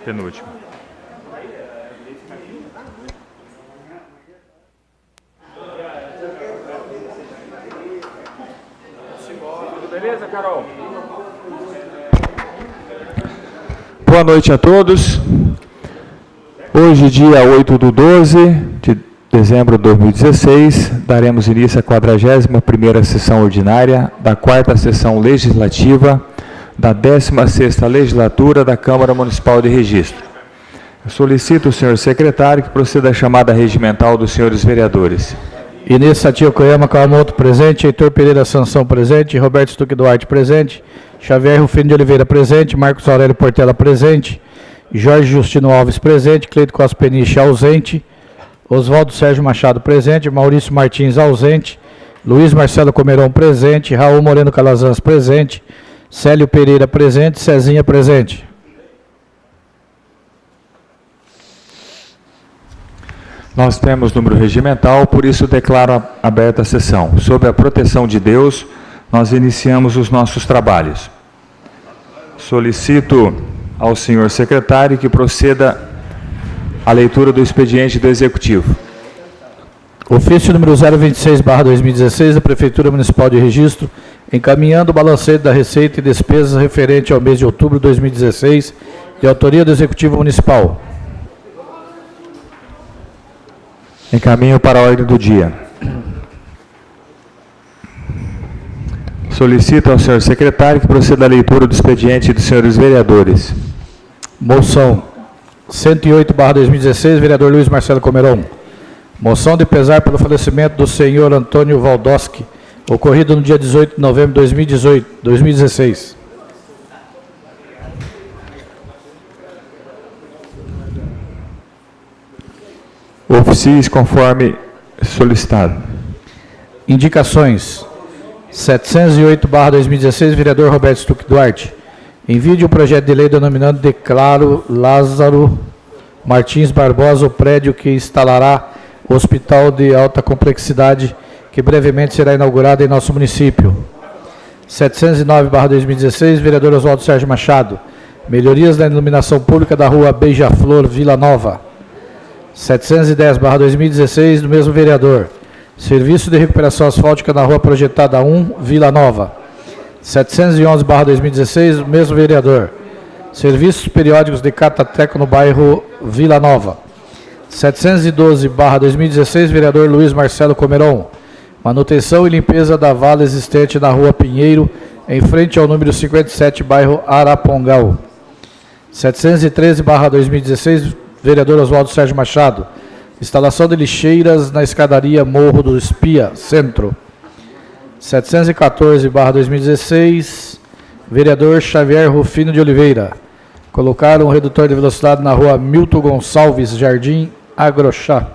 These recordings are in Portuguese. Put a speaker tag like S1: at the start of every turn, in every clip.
S1: Penúltimo. Beleza, Carol?
S2: Boa noite a todos. Hoje, dia 8/12 de dezembro de 2016, daremos início à 41ª sessão ordinária da 4ª sessão legislativa da 16ª legislatura da Câmara Municipal de Registro. Eu solicito o senhor secretário que proceda à chamada regimental dos senhores vereadores.
S3: Inês Satia Koyama Kawamoto presente, Heitor Pereira Sansão presente, Roberto Stuck Duarte presente, Xavier Rufino de Oliveira presente, Marcos Aurélio Portela presente, Jorge Justino Alves presente, Cleito Costa Peniche ausente, Oswaldo Sérgio Machado presente, Maurício Martins ausente, Luiz Marcelo Comerão presente, Raul Moreno Calazans presente, Célio Pereira presente, Cezinha presente.
S2: Nós temos número regimental, por isso declaro aberta a sessão. Sob a proteção de Deus, nós iniciamos os nossos trabalhos. Solicito ao senhor secretário que proceda à leitura do expediente do Executivo.
S3: Ofício número 026/2016 da Prefeitura Municipal de Registro, encaminhando o balancete da receita e despesas referente ao mês de outubro de 2016, de autoria do Executivo Municipal.
S2: Encaminho para a ordem do dia. Solicito ao senhor secretário que proceda à leitura do expediente dos senhores vereadores.
S3: Moção 108/2016, vereador Luiz Marcelo Comerão. Moção de pesar pelo falecimento do senhor Antônio Valdoski, ocorrido no dia 18 de novembro de 2016.
S2: Oficies conforme solicitado.
S3: Indicações. 708/2016, vereador Roberto Stuck Duarte. Envio de um projeto de lei denominando Declaro Lázaro Martins Barbosa o prédio que instalará o Hospital de Alta Complexidade, que brevemente será inaugurado em nosso município. 709/2016, vereador Oswaldo Sérgio Machado. Melhorias na iluminação pública da rua Beija-Flor, Vila Nova. 710/2016, do mesmo vereador. Serviço de recuperação asfáltica na rua Projetada 1, Vila Nova. 711/2016, do mesmo vereador. Serviços periódicos de cata-treco no bairro Vila Nova. 712/2016, vereador Luiz Marcelo Comerão. Manutenção e limpeza da vala existente na rua Pinheiro, em frente ao número 57, bairro Arapongal. 713/2016, vereador Oswaldo Sérgio Machado. Instalação de lixeiras na escadaria Morro do Espia, Centro. 714/2016, vereador Xavier Rufino de Oliveira. Colocar um redutor de velocidade na rua Milton Gonçalves, Jardim Agrochá.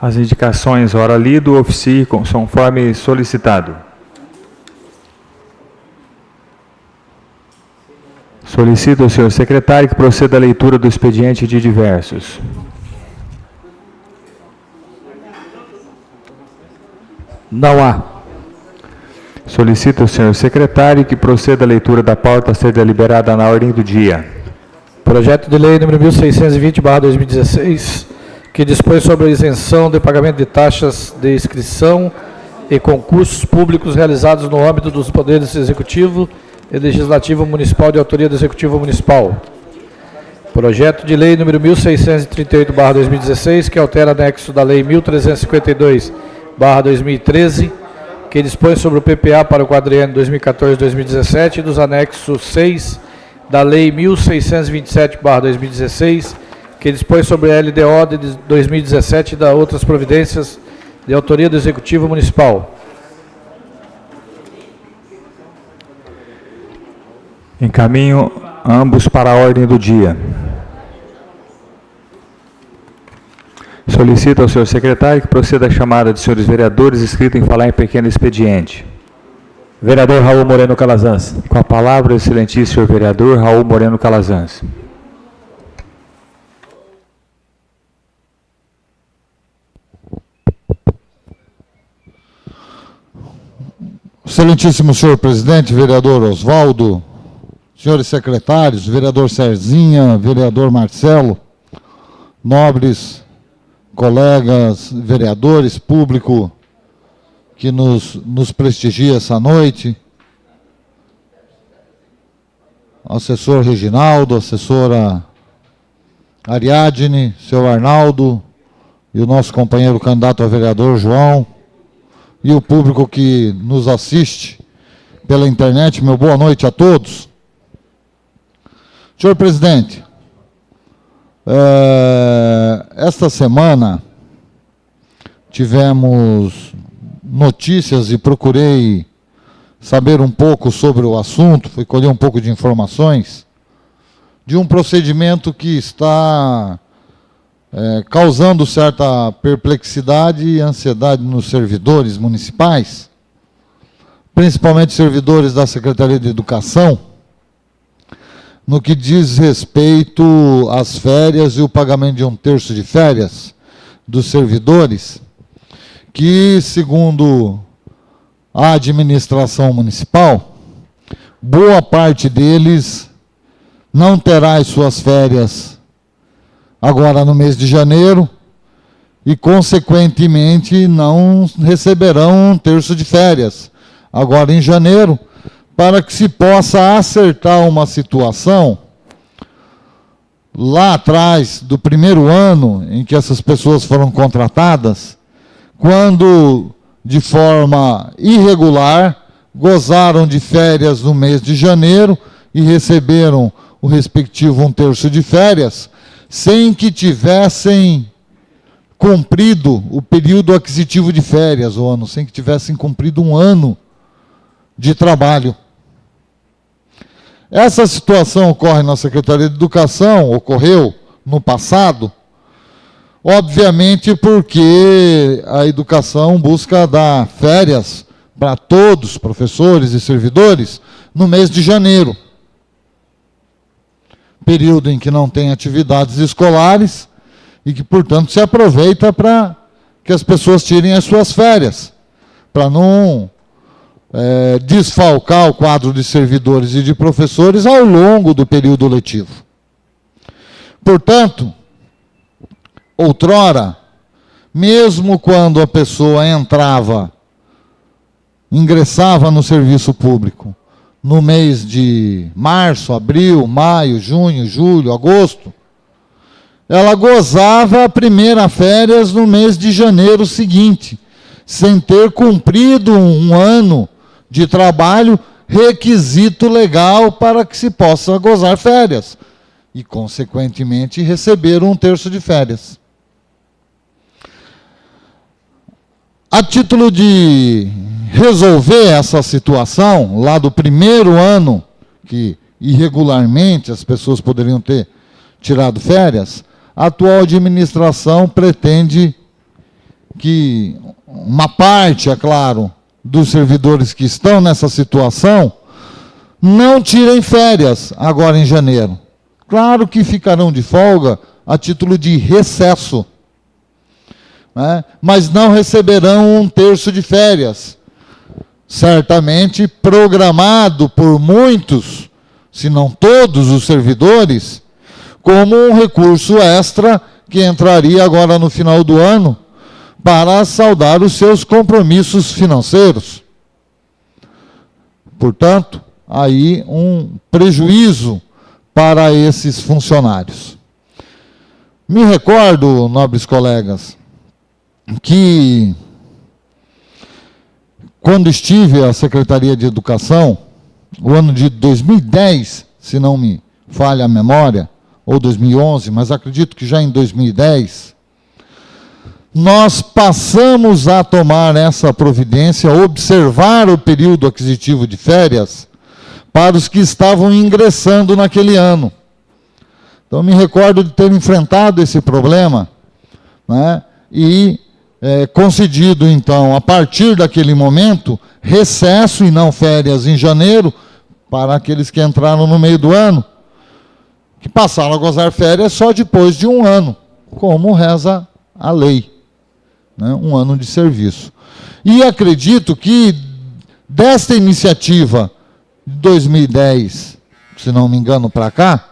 S2: As indicações, ora lido, oficie conforme solicitado. Solicito ao senhor secretário que proceda à leitura do expediente de diversos.
S3: Não há.
S2: Solicito ao senhor secretário que proceda à leitura da pauta a ser deliberada na ordem do dia.
S3: Projeto de lei número 1620/2016, que dispõe sobre a isenção de pagamento de taxas de inscrição e concursos públicos realizados no âmbito dos poderes executivo e legislativo municipal de autoria do Executivo Municipal. Projeto de lei número 1638/2016, que altera anexo da lei 1352/2013, que dispõe sobre o PPA para o quadriênio 2014-2017 e dos anexos 6 da lei 1627/2016, que dispõe sobre a LDO de 2017 e da outras providências de autoria do Executivo Municipal.
S2: Encaminho ambos para a ordem do dia. Solicito ao senhor secretário que proceda à chamada de senhores vereadores inscritos em falar em pequeno expediente.
S4: Vereador Raul Moreno Calazans.
S2: Com a palavra, o excelentíssimo vereador Raul Moreno Calazans.
S5: Excelentíssimo senhor presidente, vereador Oswaldo, senhores secretários, vereador Serzinha, vereador Marcelo, nobres colegas, vereadores, público que nos prestigia essa noite, assessor Reginaldo, assessora Ariadne, seu Arnaldo e o nosso companheiro candidato a vereador João, e o público que nos assiste pela internet, meu boa noite a todos. Senhor presidente, esta semana tivemos notícias e procurei saber um pouco sobre o assunto, fui colher um pouco de informações, de um procedimento que está causando certa perplexidade e ansiedade nos servidores municipais, principalmente servidores da Secretaria de Educação, no que diz respeito às férias e o pagamento de 1/3 de férias dos servidores, que, segundo a administração municipal, boa parte deles não terá as suas férias agora no mês de janeiro e, consequentemente, não receberão 1/3 de férias agora em janeiro, para que se possa acertar uma situação lá atrás do primeiro ano em que essas pessoas foram contratadas, quando, de forma irregular, gozaram de férias no mês de janeiro e receberam o respectivo 1/3 de férias, sem que tivessem cumprido o período aquisitivo de férias, ou ano, sem que tivessem cumprido um ano de trabalho. Essa situação ocorre na Secretaria de Educação, ocorreu no passado, obviamente porque a educação busca dar férias para todos, professores e servidores, no mês de janeiro. Período em que não tem atividades escolares e que, portanto, se aproveita para que as pessoas tirem as suas férias, para não desfalcar o quadro de servidores e de professores ao longo do período letivo. Portanto, outrora, mesmo quando a pessoa ingressava no serviço público, no mês de março, abril, maio, junho, julho, agosto, ela gozava a primeira férias no mês de janeiro seguinte, sem ter cumprido um ano de trabalho, requisito legal para que se possa gozar férias e, consequentemente, receber 1/3 de férias. A título de resolver essa situação, lá do primeiro ano, que irregularmente as pessoas poderiam ter tirado férias, a atual administração pretende que uma parte, é claro, dos servidores que estão nessa situação não tirem férias agora em janeiro. Claro que ficarão de folga a título de recesso, né? Mas não receberão 1/3 de férias, certamente programado por muitos, se não todos os servidores, como um recurso extra que entraria agora no final do ano para saldar os seus compromissos financeiros. Portanto, aí um prejuízo para esses funcionários. Me recordo, nobres colegas, que quando estive à Secretaria de Educação, o ano de 2010, se não me falha a memória, ou 2011, mas acredito que já em 2010, nós passamos a tomar essa providência, observar o período aquisitivo de férias para os que estavam ingressando naquele ano. Então, me recordo de ter enfrentado esse problema, né, e concedido, então, a partir daquele momento, recesso e não férias em janeiro, para aqueles que entraram no meio do ano, que passaram a gozar férias só depois de um ano, como reza a lei, né? Um ano de serviço. E acredito que, desta iniciativa de 2010, se não me engano, para cá,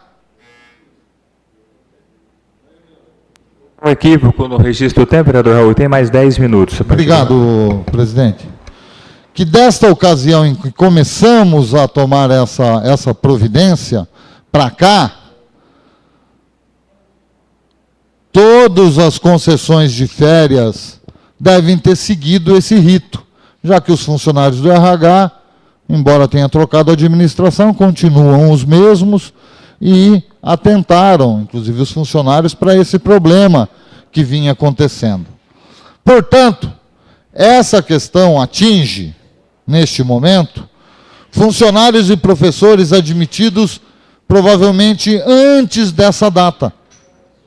S2: Um equívoco no registro do tempo, vereador Raul, tem mais 10 minutos.
S5: obrigado, presidente, que desta ocasião em que começamos a tomar essa providência, para cá, todas as concessões de férias devem ter seguido esse rito, já que os funcionários do RH, embora tenha trocado a administração, continuam os mesmos e atentaram, inclusive os funcionários, para esse problema que vinha acontecendo. Portanto, essa questão atinge, neste momento, funcionários e professores admitidos provavelmente antes dessa data,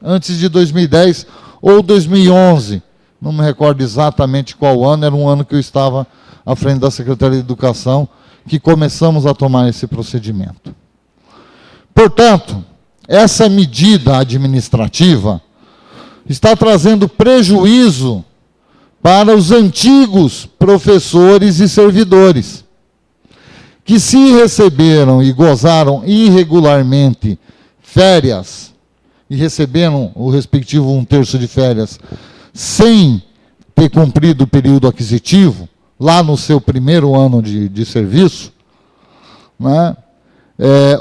S5: antes de 2010 ou 2011, não me recordo exatamente qual ano, era um ano que eu estava à frente da Secretaria de Educação, que começamos a tomar esse procedimento. Portanto, essa medida administrativa está trazendo prejuízo para os antigos professores e servidores, que se receberam e gozaram irregularmente férias, e receberam o respectivo 1/3 de férias, sem ter cumprido o período aquisitivo, lá no seu primeiro ano de serviço, né,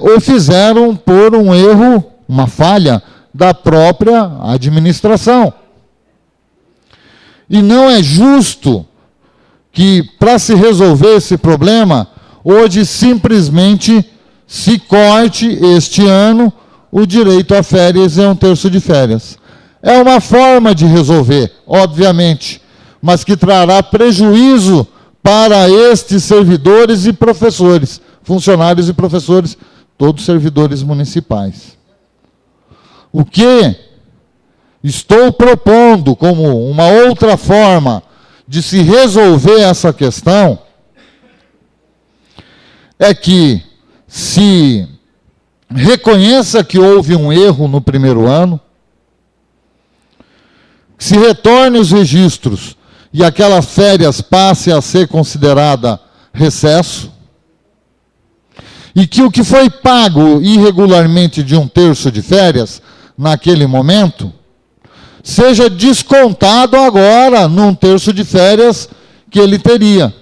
S5: ou fizeram por um erro, uma falha da própria administração. E não é justo que, para se resolver esse problema, hoje simplesmente se corte este ano o direito a férias e 1/3 de férias. É uma forma de resolver, obviamente, mas que trará prejuízo para estes servidores e professores, funcionários e professores, todos servidores municipais. O que estou propondo como uma outra forma de se resolver essa questão é que se reconheça que houve um erro no primeiro ano, se retorne os registros e aquelas férias passe a ser considerada recesso, e que o que foi pago irregularmente de 1/3 de férias, naquele momento, seja descontado agora no 1/3 de férias que ele teria.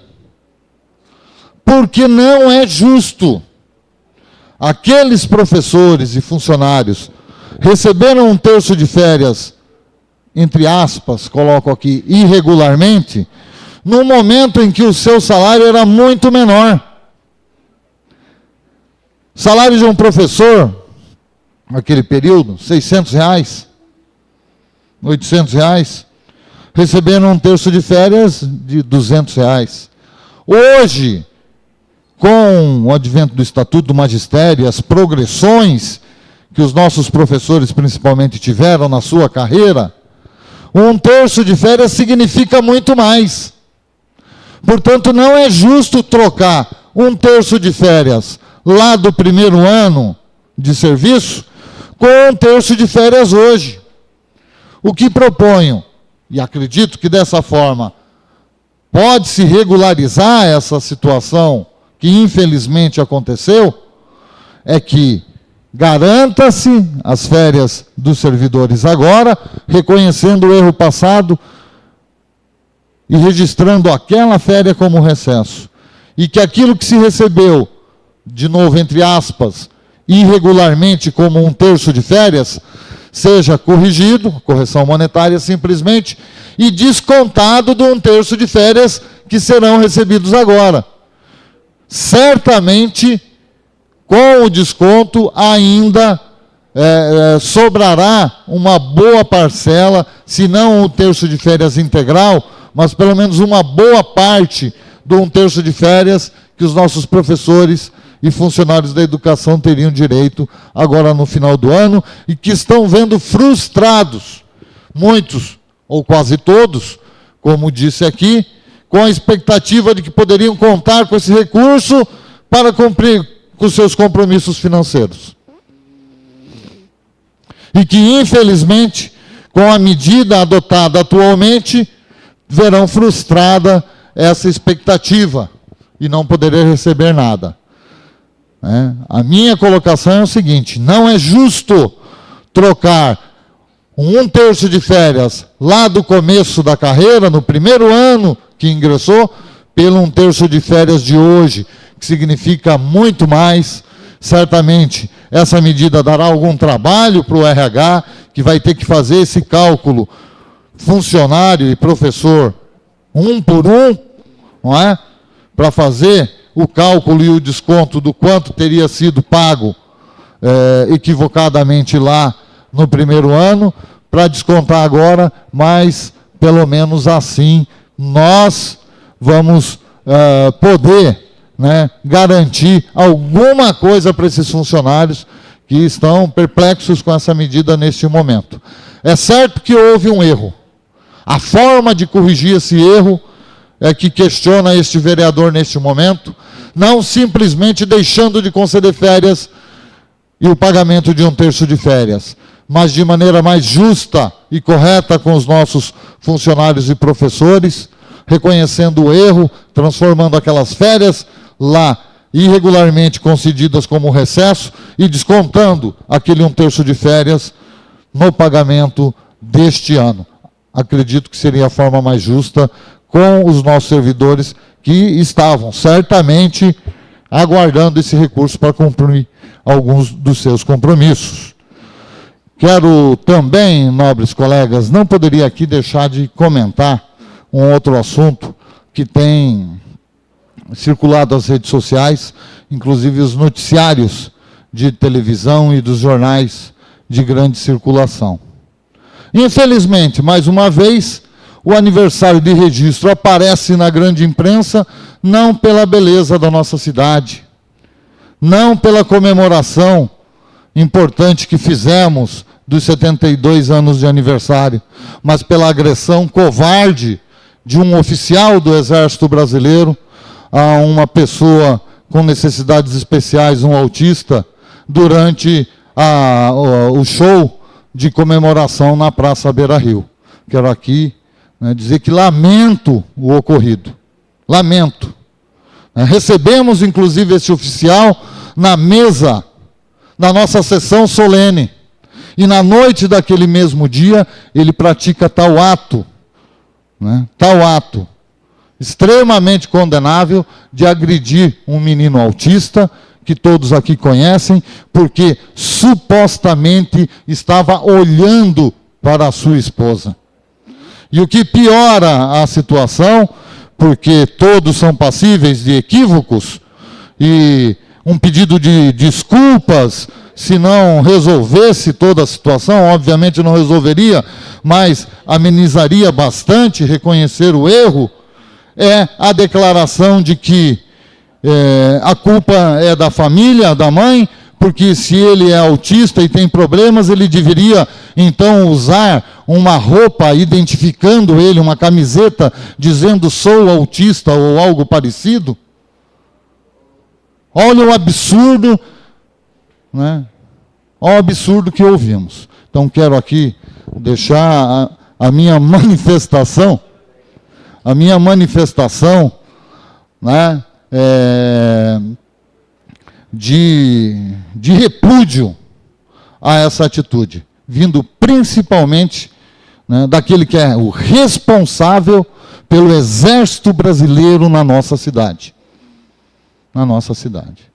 S5: Porque não é justo. Aqueles professores e funcionários receberam 1/3 de férias, entre aspas, coloco aqui, irregularmente, no momento em que o seu salário era muito menor. Salário de um professor, naquele período, R$600, R$800, receberam 1/3 de férias de R$200. Hoje, com o advento do Estatuto do Magistério, as progressões que os nossos professores principalmente tiveram na sua carreira, 1/3 de férias significa muito mais. Portanto, não é justo trocar 1/3 de férias lá do primeiro ano de serviço com 1/3 de férias hoje. O que proponho, e acredito que dessa forma pode-se regularizar essa situação que infelizmente aconteceu, é que garanta-se as férias dos servidores agora, reconhecendo o erro passado e registrando aquela férias como recesso. E que aquilo que se recebeu, de novo, entre aspas, irregularmente como 1/3 de férias, seja corrigido, correção monetária simplesmente, e descontado do 1/3 de férias que serão recebidos agora. Certamente, com o desconto, ainda sobrará uma boa parcela, se não 1/3 de férias integral, mas pelo menos uma boa parte do 1/3 de férias que os nossos professores e funcionários da educação teriam direito agora no final do ano, e que estão vendo frustrados, muitos, ou quase todos, como disse aqui, com a expectativa de que poderiam contar com esse recurso para cumprir com seus compromissos financeiros. E que, infelizmente, com a medida adotada atualmente, verão frustrada essa expectativa. e não poderia receber nada. A minha colocação é o seguinte: não é justo trocar um terço de férias lá do começo da carreira, no primeiro ano que ingressou, pelo um terço de férias de hoje, que significa muito mais. Certamente, essa medida dará algum trabalho para o RH, que vai ter que fazer esse cálculo, funcionário e professor, um por um, não é? Para fazer o cálculo e o desconto do quanto teria sido pago equivocadamente lá no primeiro ano, para descontar agora, mas pelo menos assim nós vamos poder, né, garantir alguma coisa para esses funcionários que estão perplexos com essa medida neste momento. É certo que houve um erro. A forma de corrigir esse erro é que questiona este vereador neste momento, não simplesmente deixando de conceder férias e o pagamento de um terço de férias, mas de maneira mais justa e correta com os nossos funcionários e professores, reconhecendo o erro, transformando aquelas férias lá irregularmente concedidas como recesso e descontando aquele um terço de férias no pagamento deste ano. Acredito que seria a forma mais justa com os nossos servidores que estavam certamente aguardando esse recurso para cumprir alguns dos seus compromissos. Quero também, nobres colegas, não poderia aqui deixar de comentar um outro assunto que tem circulado nas redes sociais, inclusive os noticiários de televisão e dos jornais de grande circulação. Infelizmente, mais uma vez, o aniversário de registro aparece na grande imprensa não pela beleza da nossa cidade, não pela comemoração importante que fizemos dos 72 anos de aniversário, mas pela agressão covarde de um oficial do Exército Brasileiro a uma pessoa com necessidades especiais, um autista, durante o show de comemoração na Praça Beira-Rio. Quero aqui dizer que lamento o ocorrido. Lamento. Recebemos, inclusive, esse oficial na mesa da nossa sessão solene. E na noite daquele mesmo dia, ele pratica tal ato, extremamente condenável, de agredir um menino autista, que todos aqui conhecem, porque supostamente estava olhando para a sua esposa. E o que piora a situação, porque todos são passíveis de equívocos, e um pedido de desculpas, se não resolvesse toda a situação, obviamente não resolveria, mas amenizaria bastante reconhecer o erro, é a declaração de que a culpa é da família, da mãe, porque se ele é autista e tem problemas, ele deveria então usar uma roupa identificando ele, uma camiseta dizendo sou autista ou algo parecido. Olha o absurdo, Olha o absurdo que ouvimos. Então quero aqui deixar a minha manifestação, de repúdio a essa atitude, vindo principalmente daquele que é o responsável pelo Exército Brasileiro na nossa cidade. Na nossa cidade.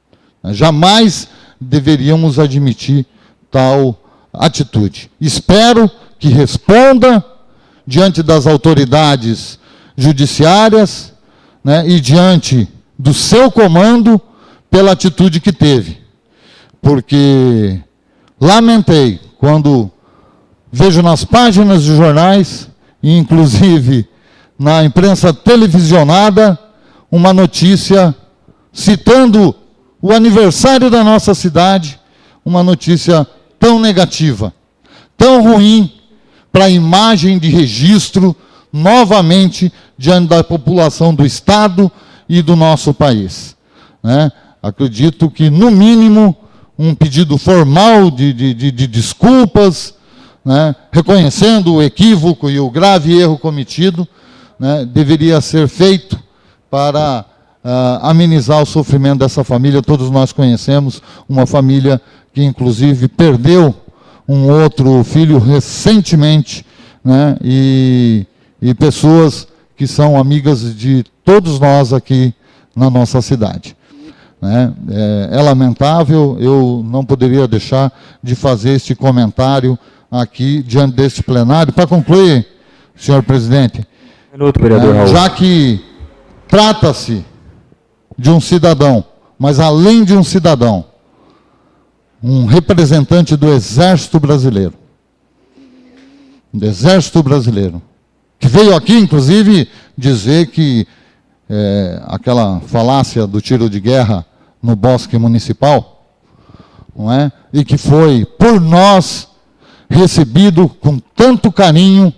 S5: Jamais deveríamos admitir tal atitude. Espero que responda diante das autoridades judiciárias, e diante do seu comando pela atitude que teve. Porque lamentei quando vejo nas páginas de jornais, e inclusive na imprensa televisionada, uma notícia citando o aniversário da nossa cidade, uma notícia tão negativa, tão ruim para a imagem de registro, novamente, diante da população do Estado e do nosso país. Acredito que, no mínimo, um pedido formal de desculpas, reconhecendo o equívoco e o grave erro cometido, deveria ser feito para amenizar o sofrimento dessa família. Todos nós conhecemos uma família que, inclusive, perdeu um outro filho recentemente, né? E pessoas que são amigas de todos nós aqui na nossa cidade. Né? É lamentável, eu não poderia deixar de fazer este comentário aqui diante deste plenário. Para concluir, senhor presidente,
S2: Minuto, vereador Raul.
S5: já que trata-se de um cidadão, mas além de um cidadão, um representante do Exército Brasileiro, que veio aqui, inclusive, dizer que aquela falácia do tiro de guerra no bosque municipal, não é? E que foi, por nós, recebido com tanto carinho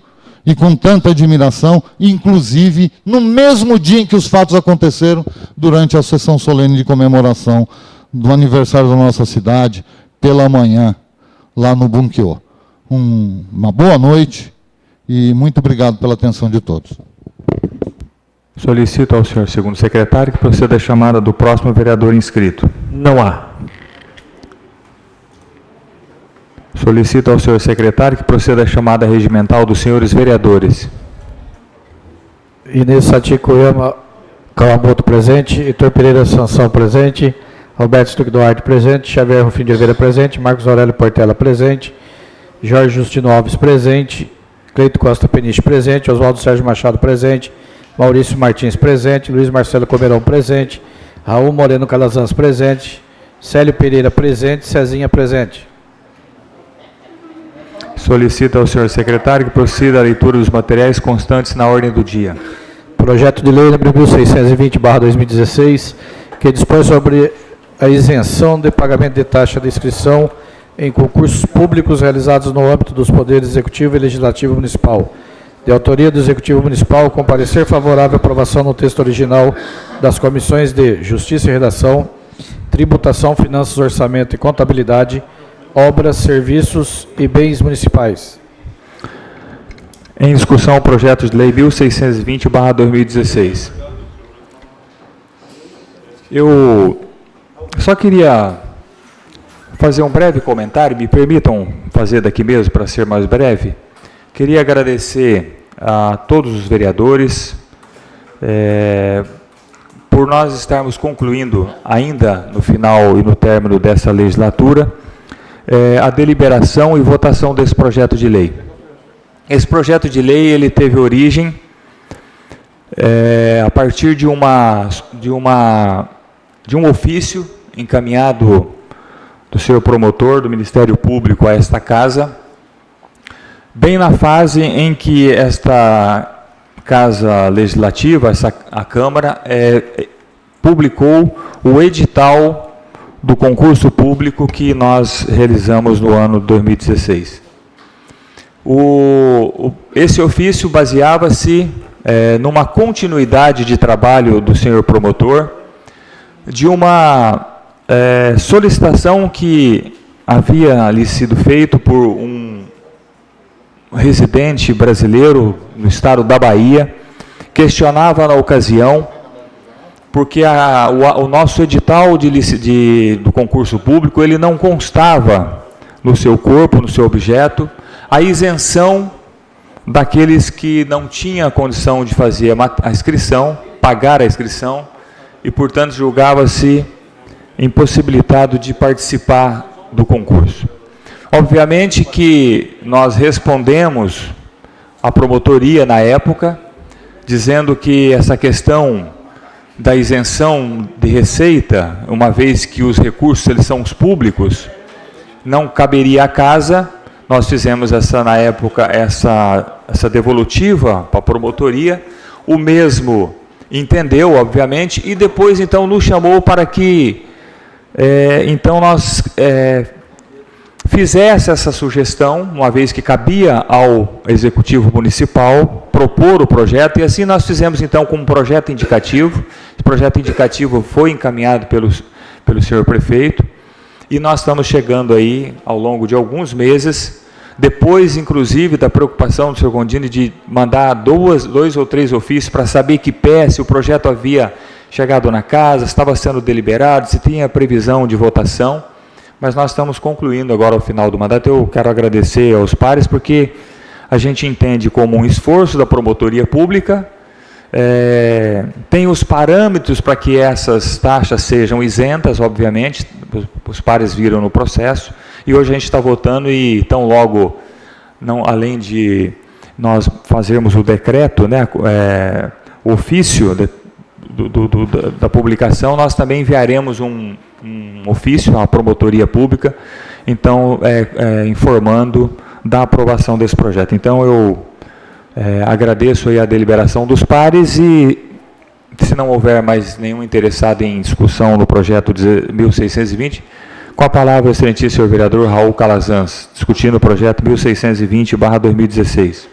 S5: e com tanta admiração, inclusive no mesmo dia em que os fatos aconteceram, durante a sessão solene de comemoração do aniversário da nossa cidade, pela manhã, lá no Bunquiô. Uma boa noite e muito obrigado pela atenção de todos.
S2: Solicito ao senhor segundo secretário que proceda a chamada do próximo vereador inscrito.
S4: Não há.
S2: Solicito ao senhor secretário que proceda a chamada regimental dos senhores vereadores.
S3: Inês Sati Koyama Kawamoto presente, Heitor Pereira Sansão presente, Roberto Stuck Duarte presente, Xavier Rufim de Oliveira presente, Marcos Aurélio Portela presente, Jorge Justino Alves presente, Cleito Costa Peniche presente, Oswaldo Sérgio Machado presente, Maurício Martins presente, Luiz Marcelo Comerão presente, Raul Moreno Calazans presente, Célio Pereira presente, Cezinha presente.
S2: Solicito ao senhor secretário que proceda à leitura dos materiais constantes na ordem do dia.
S3: Projeto de lei número 1620/2016, que dispõe sobre a isenção de pagamento de taxa de inscrição em concursos públicos realizados no âmbito dos poderes executivo e legislativo municipal. De autoria do Executivo Municipal, com parecer favorável à aprovação no texto original das comissões de Justiça e Redação, Tributação, Finanças, Orçamento e Contabilidade, Obras, Serviços e Bens Municipais.
S2: Em discussão, o projeto de lei 1620/2016. Eu só queria fazer um breve comentário, me permitam fazer daqui mesmo para ser mais breve. Queria agradecer a todos os vereadores por nós estarmos concluindo ainda no final e no término dessa legislatura a deliberação e votação desse projeto de lei. Esse projeto de lei ele teve origem a partir de um ofício encaminhado do senhor promotor do Ministério Público a esta casa, bem na fase em que esta Casa Legislativa, a Câmara, publicou o edital do concurso público que nós realizamos no ano 2016. Esse ofício baseava-se numa continuidade de trabalho do senhor promotor, de uma solicitação que havia lhe sido feito por um residente brasileiro no estado da Bahia, questionava na ocasião, porque o nosso edital do concurso público, ele não constava no seu corpo, no seu objeto, a isenção daqueles que não tinham condição de fazer a inscrição, pagar a inscrição, e, portanto, julgava-se impossibilitado de participar do concurso. Obviamente que nós respondemos à promotoria na época, dizendo que essa questão da isenção de receita, uma vez que os recursos eles são os públicos, não caberia à casa. Nós fizemos na época essa devolutiva para a promotoria, o mesmo entendeu, obviamente, e depois então nos chamou para que então nós fizesse essa sugestão, uma vez que cabia ao Executivo Municipal propor o projeto, e assim nós fizemos então com um projeto indicativo. Esse projeto indicativo foi encaminhado pelo senhor prefeito, e nós estamos chegando aí ao longo de alguns meses, depois inclusive da preocupação do senhor Gondini de mandar dois ou três ofícios para saber que pé, se o projeto havia chegado na casa, estava sendo deliberado, se tinha previsão de votação, mas nós estamos concluindo agora ao final do mandato. Eu quero agradecer aos pares, porque a gente entende como um esforço da promotoria pública, tem os parâmetros para que essas taxas sejam isentas, obviamente, os pares viram no processo, e hoje a gente está votando e tão logo, não, além de nós fazermos o decreto, né, o ofício da publicação, nós também enviaremos um ofício à promotoria pública, então, informando da aprovação desse projeto. Então, eu agradeço aí a deliberação dos pares e, se não houver mais nenhum interessado em discussão no projeto 1620, com a palavra o excelentíssimo senhor vereador Raul Calazans, discutindo o projeto 1620/2016.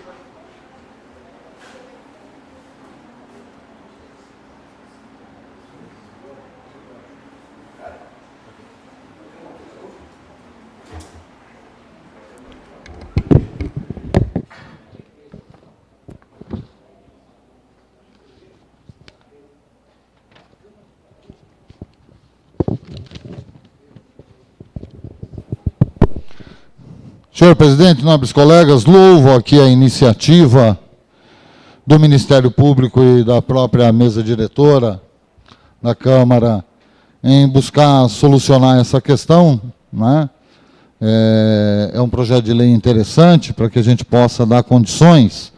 S5: Senhor presidente, nobres colegas, louvo aqui a iniciativa do Ministério Público e da própria mesa diretora da Câmara em buscar solucionar essa questão, né? É um projeto de lei interessante para que a gente possa dar condições,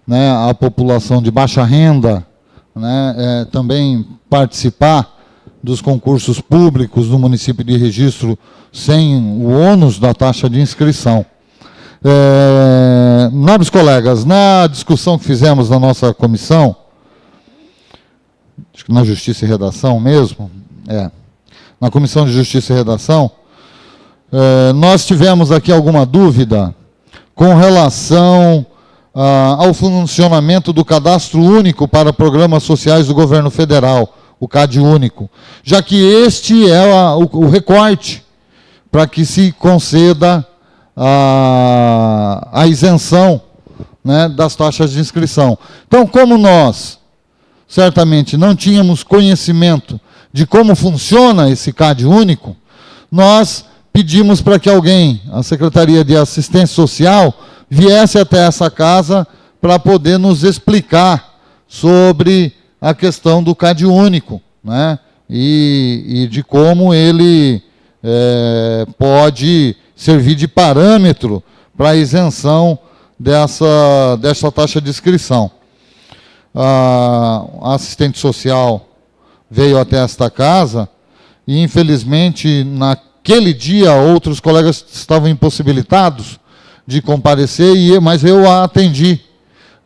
S5: né, à população de baixa renda, né, também participar dos concursos públicos do município de Registro sem o ônus da taxa de inscrição. Nobres colegas, na discussão que fizemos na nossa comissão, acho que na Justiça e Redação mesmo, na Comissão de Justiça e Redação, nós tivemos aqui alguma dúvida com relação ao funcionamento do Cadastro Único para Programas Sociais do Governo Federal, o CAD Único, já que este é o recorte para que se conceda a isenção, né, das taxas de inscrição. Então, como nós, certamente, não tínhamos conhecimento de como funciona esse CAD Único, nós pedimos para que alguém, a Secretaria de Assistência Social, viesse até essa casa para poder nos explicar sobre a questão do CAD Único, né? E de como ele pode servir de parâmetro para a isenção dessa taxa de inscrição. A assistente social veio até esta casa e, infelizmente, naquele dia, outros colegas estavam impossibilitados de comparecer, mas eu a atendi,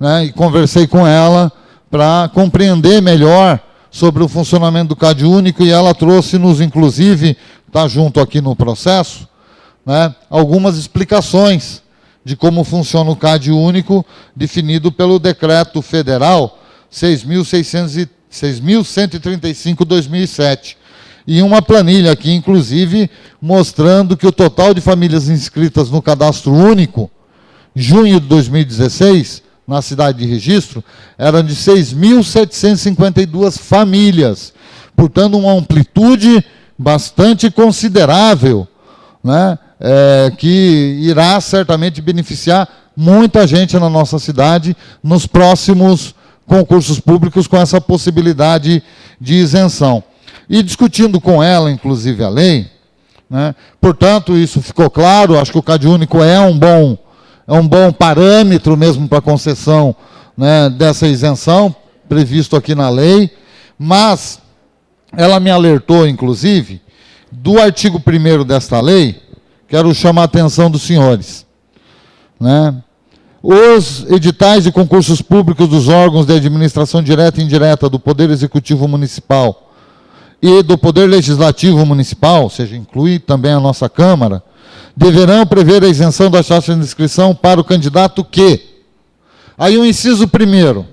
S5: né, e conversei com ela para compreender melhor sobre o funcionamento do CAD Único, e ela trouxe-nos, inclusive, está junto aqui no processo, né, algumas explicações de como funciona o CAD Único, definido pelo Decreto Federal 6.135/2007. E uma planilha aqui, inclusive, mostrando que o total de famílias inscritas no Cadastro Único, em junho de 2016, na cidade de Registro, eram de 6.752 famílias, portanto, uma amplitude bastante considerável, né, que irá certamente beneficiar muita gente na nossa cidade nos próximos concursos públicos com essa possibilidade de isenção. E discutindo com ela, inclusive, a lei, né, portanto, isso ficou claro, acho que o CAD Único é um bom parâmetro mesmo para a concessão, né, dessa isenção, previsto aqui na lei, mas ela me alertou, inclusive, do artigo 1º desta lei, quero chamar a atenção dos senhores, né? Os editais de concursos públicos dos órgãos de administração direta e indireta do Poder Executivo Municipal e do Poder Legislativo Municipal, ou seja, inclui também a nossa Câmara, deverão prever a isenção da taxa de inscrição para o candidato que, aí o inciso 1º,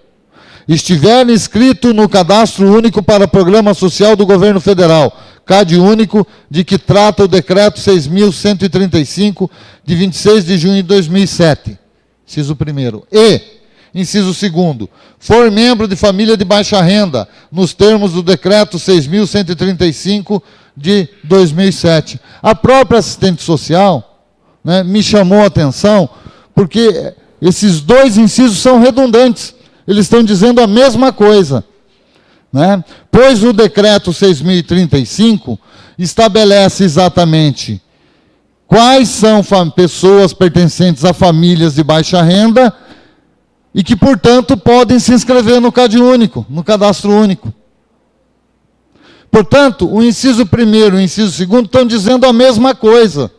S5: estiver inscrito no Cadastro Único para Programa Social do Governo Federal, CAD Único, de que trata o Decreto 6.135, de 26 de junho de 2007. Inciso 1º. E Inciso 2º, for membro de família de baixa renda, nos termos do decreto 6.135 de 2007. A própria assistente social, né, me chamou a atenção, porque esses dois incisos são redundantes. Eles estão dizendo a mesma coisa, né? Pois o decreto 6.035 estabelece exatamente quais são pessoas pertencentes a famílias de baixa renda e que, portanto, podem se inscrever no CAD único, no cadastro único. Portanto, o inciso 1º e o inciso 2º estão dizendo a mesma coisa.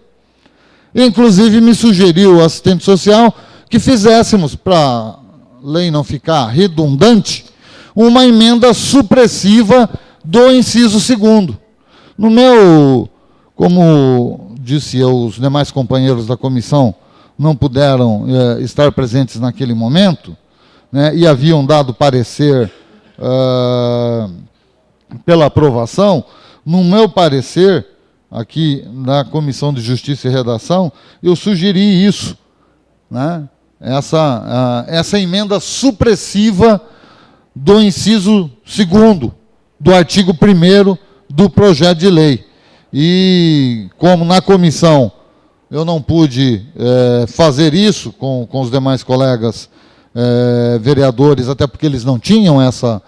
S5: Inclusive, me sugeriu o assistente social que fizéssemos, para a lei não ficar redundante, uma emenda supressiva do inciso 2º. No meu, como disse eu, os demais companheiros da comissão não puderam estar presentes naquele momento, né, e haviam dado parecer pela aprovação, no meu parecer, aqui na Comissão de Justiça e Redação, eu sugeri isso, né, essa emenda supressiva do inciso 2º, do artigo 1º do projeto de lei. E como na comissão eu não pude fazer isso com os demais colegas vereadores, até porque eles não tinham essa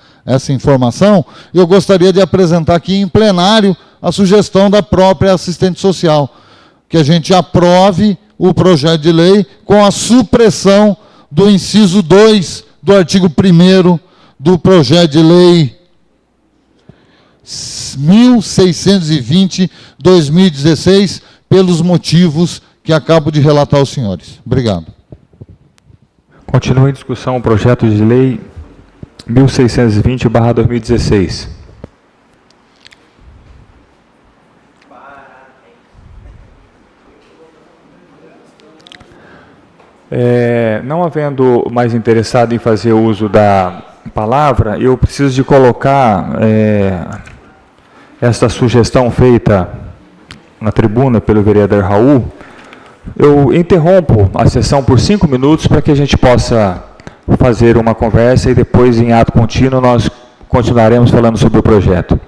S5: informação, eu gostaria de apresentar aqui em plenário a sugestão da própria assistente social, que a gente aprove o projeto de lei com a supressão do inciso 2 do artigo 1º do projeto de lei 1620/2016, pelos motivos que acabo de relatar aos senhores. Obrigado.
S2: Continua em discussão o projeto de lei 1620/2016. Não havendo mais interessado em fazer uso da palavra, eu preciso de colocar esta sugestão feita na tribuna pelo vereador Raul. Eu interrompo a sessão por 5 minutos para que a gente possa fazer uma conversa e depois, em ato contínuo, nós continuaremos falando sobre o projeto.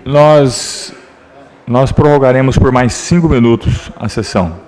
S2: Nós prorrogaremos por mais 5 minutos a sessão.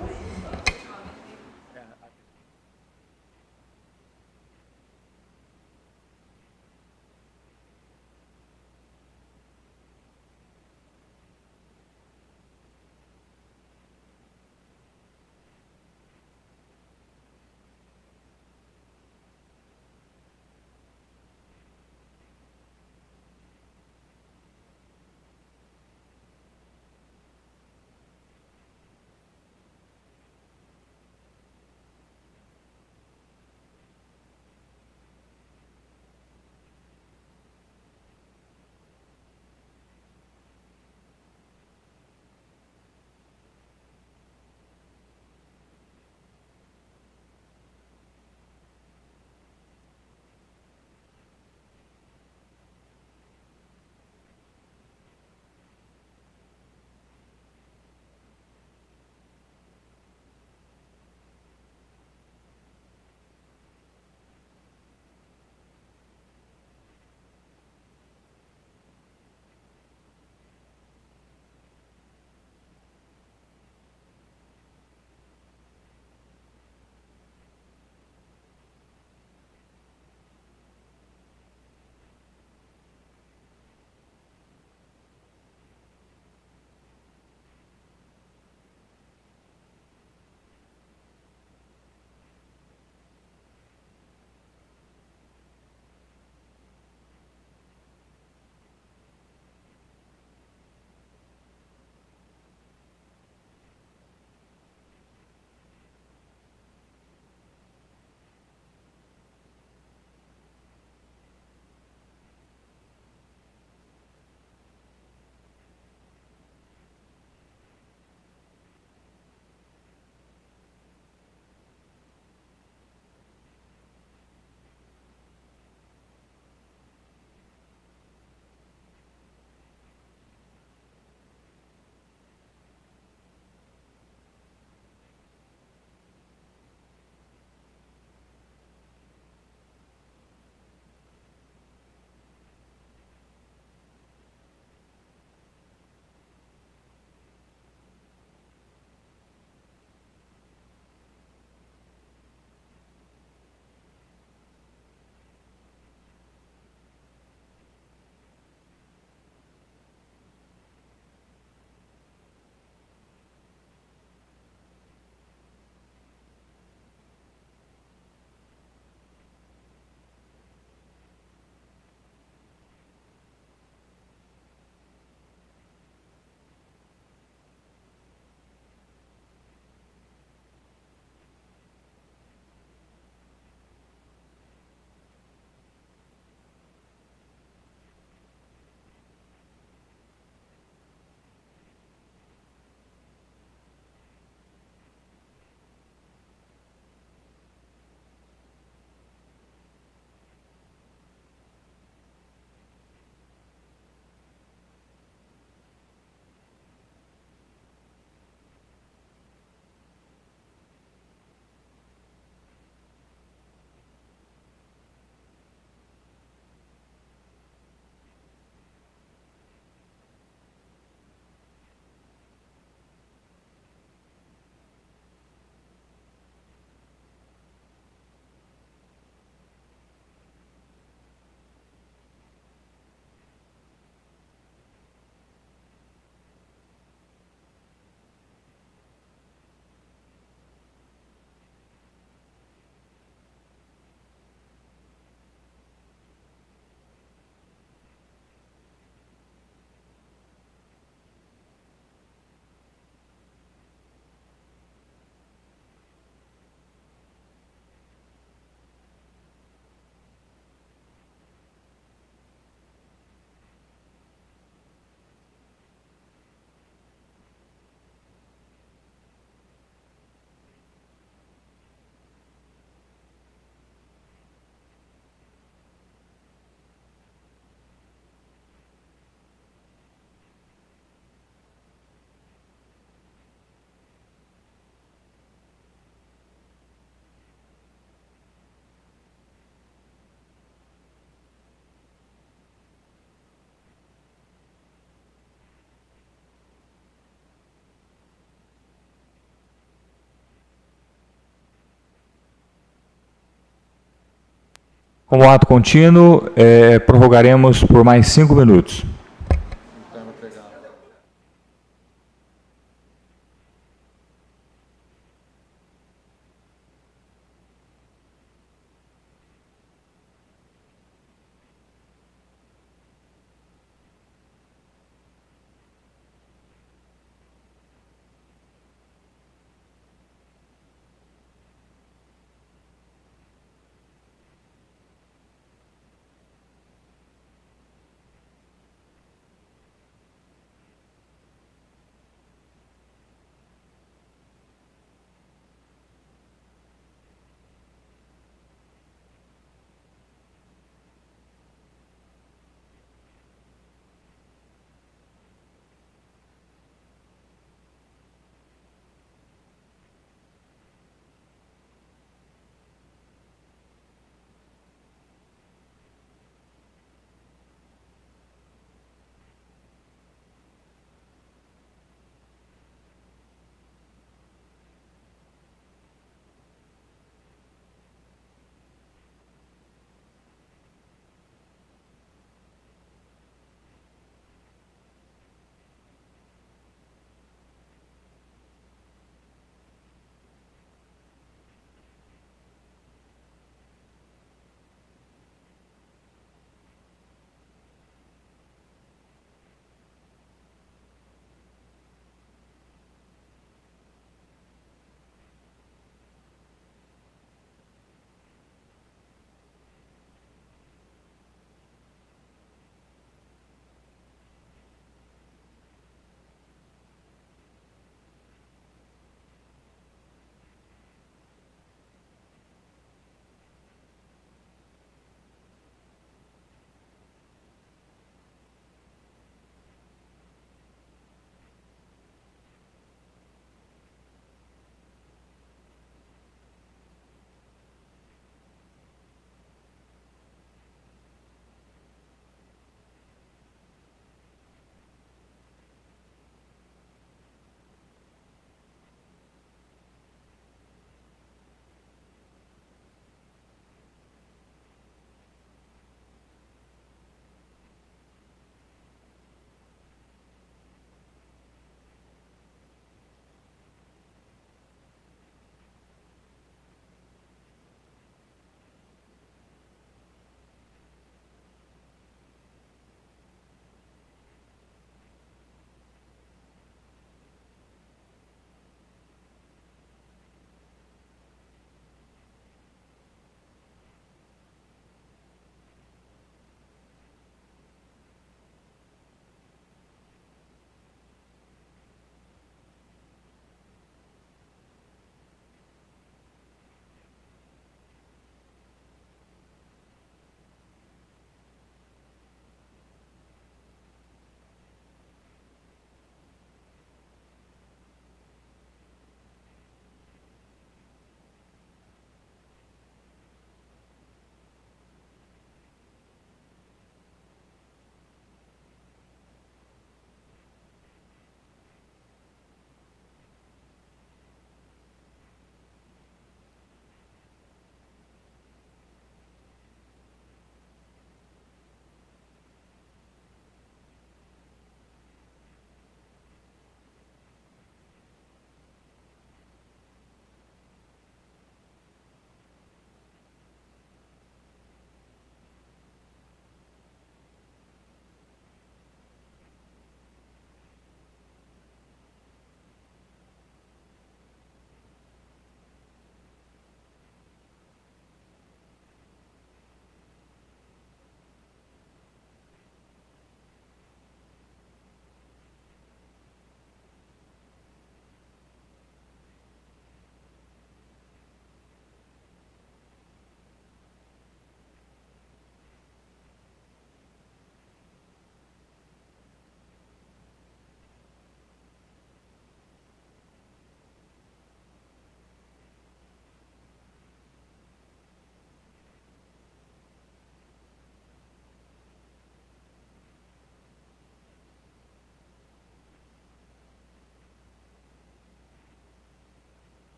S2: Como ato contínuo, prorrogaremos por mais 5 minutos.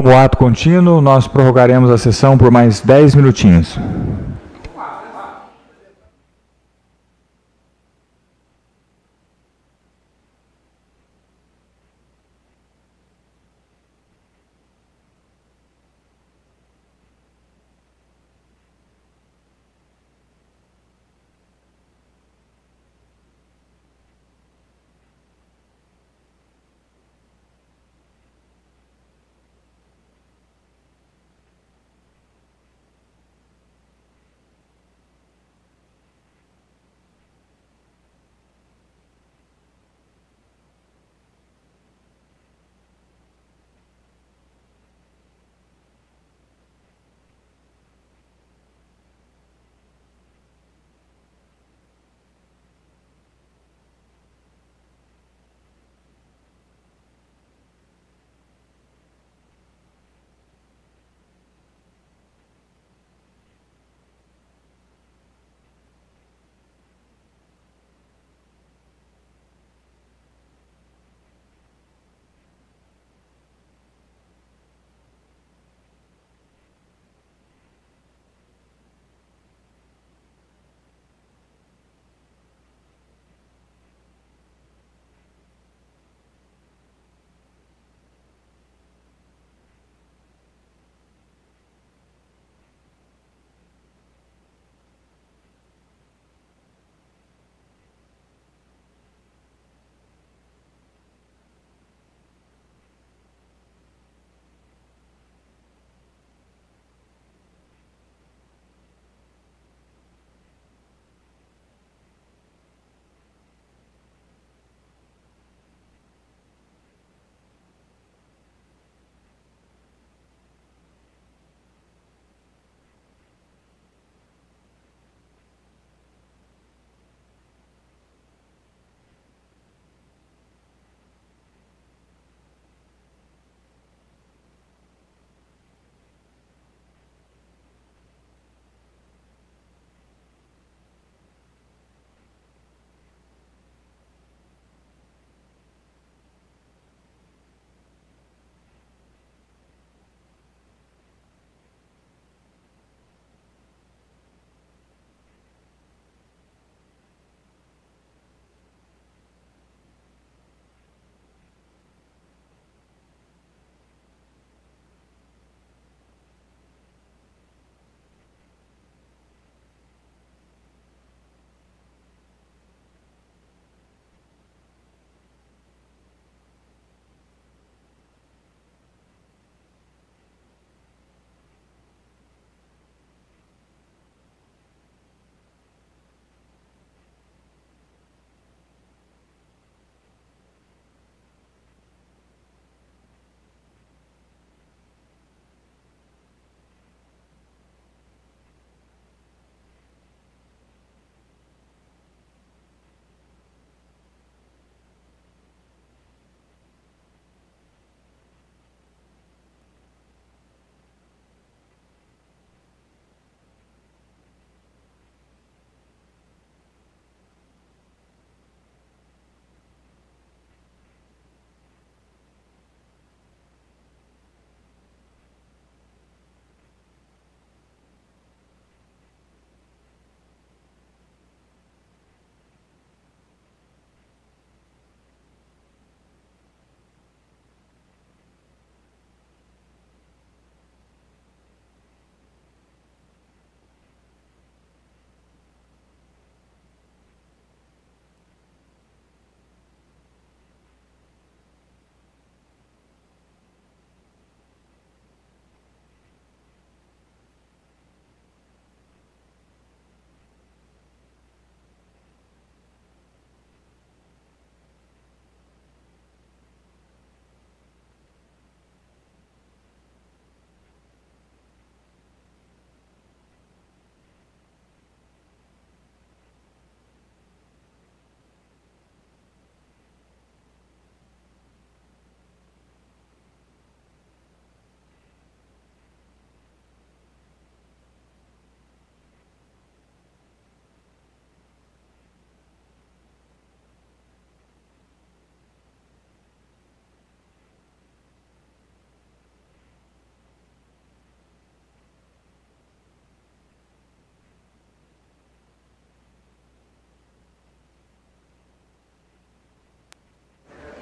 S2: como ato contínuo, nós prorrogaremos a sessão por mais 10 minutinhos.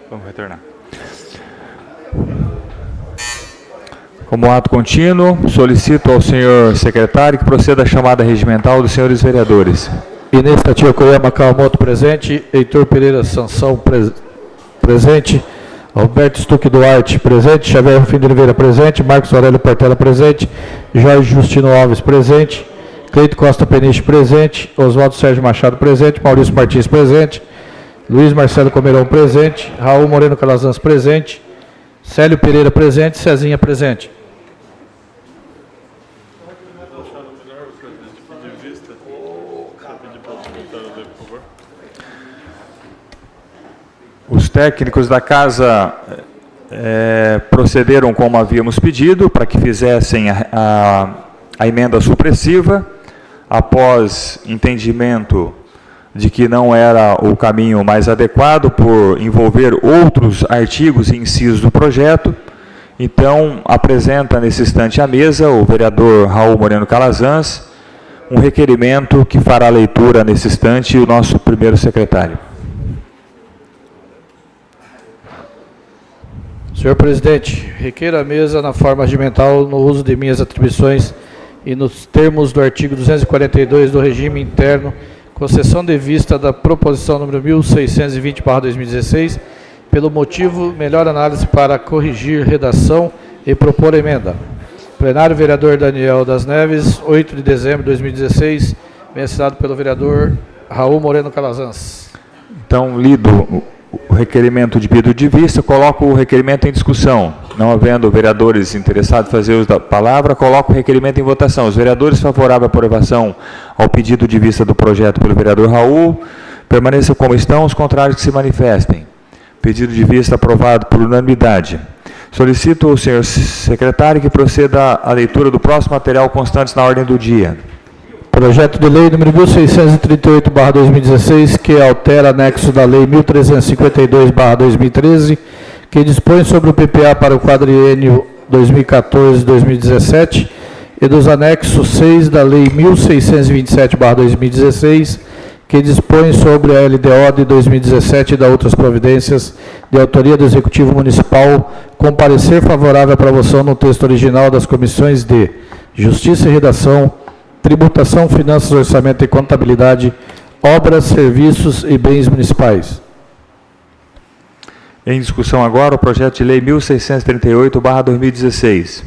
S2: Vamos retornar. Como ato contínuo, solicito ao senhor secretário que proceda à chamada regimental dos senhores vereadores.
S3: Inês Koyama Kawamoto presente, Heitor Pereira Sansão presente, Roberto Stuck Duarte presente, Xavier Rufino de Oliveira presente, Marcos Aurélio Portela presente, Jorge Justino Alves presente, Cleito Costa Peniche presente, Oswaldo Sérgio Machado presente, Maurício Martins presente, Luiz Marcelo Comerão presente, Raul Moreno Calazans presente, Célio Pereira presente, Cezinha presente.
S2: Os técnicos da casa procederam como havíamos pedido, para que fizessem a emenda supressiva, após entendimento de que não era o caminho mais adequado por envolver outros artigos e incisos do projeto. Então, apresenta nesse instante à mesa o vereador Raul Moreno Calazans, um requerimento que fará a leitura nesse instante o nosso primeiro secretário.
S3: Senhor presidente, requeiro à mesa, na forma regimental, no uso de minhas atribuições e nos termos do artigo 242 do regime interno, concessão de vista da proposição número 1620/2016, pelo motivo melhor análise para corrigir redação e propor emenda. Plenário, vereador Daniel das Neves, 8 de dezembro de 2016, bem assinado pelo vereador Raul Moreno Calazans.
S2: Então, lido o requerimento de pedido de vista, coloco o requerimento em discussão. Não havendo vereadores interessados em fazer uso da palavra, coloco o requerimento em votação. Os vereadores favoráveis à aprovação ao pedido de vista do projeto pelo vereador Raul, permaneçam como estão, os contrários que se manifestem. Pedido de vista aprovado por unanimidade. Solicito ao senhor secretário que proceda à leitura do próximo material constantes na ordem do dia.
S3: Projeto de lei número 1638/2016, que altera anexo da lei 1352/2013, que dispõe sobre o PPA para o quadriênio 2014-2017 e dos anexos 6 da lei 1627/2016, que dispõe sobre a LDO de 2017 e da outras providências de autoria do Executivo Municipal, com parecer favorável à aprovação no texto original das comissões de Justiça e Redação, Tributação, Finanças, Orçamento e Contabilidade, Obras, Serviços e Bens Municipais.
S2: Em discussão agora o projeto de lei 1638/2016.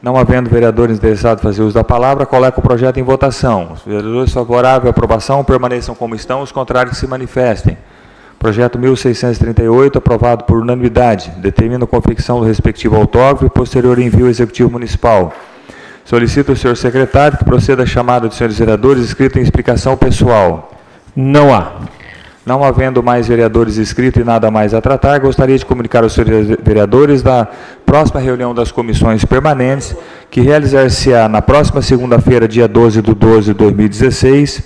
S2: Não havendo vereadores interessados em fazer uso da palavra, coloco o projeto em votação. Os vereadores favoráveis à aprovação permaneçam como estão, os contrários que se manifestem. Projeto 1638, aprovado por unanimidade, determina a confecção do respectivo autógrafo e posterior envio ao Executivo Municipal. Solicito ao senhor secretário que proceda à chamada dos senhores vereadores escrito em explicação pessoal.
S4: Não há.
S2: Não havendo mais vereadores inscritos e nada mais a tratar, gostaria de comunicar aos senhores vereadores da próxima reunião das comissões permanentes, que realizar-se-á na próxima segunda-feira, dia 12 de 12 de 2016,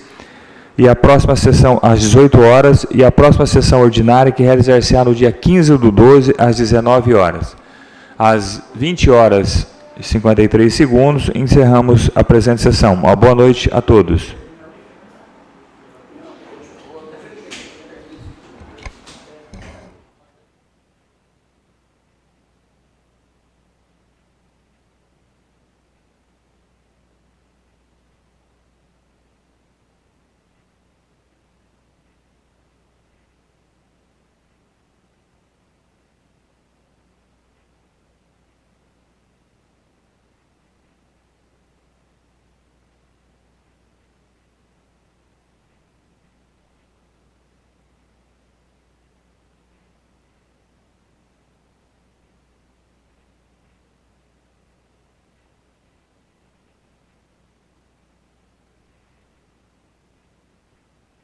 S2: e a próxima sessão às 18 horas, e a próxima sessão ordinária, que realizar-se-á no dia 15 de 12, às 19 horas. Às 20 horas e 53 segundos, encerramos a presente sessão. Uma boa noite a todos.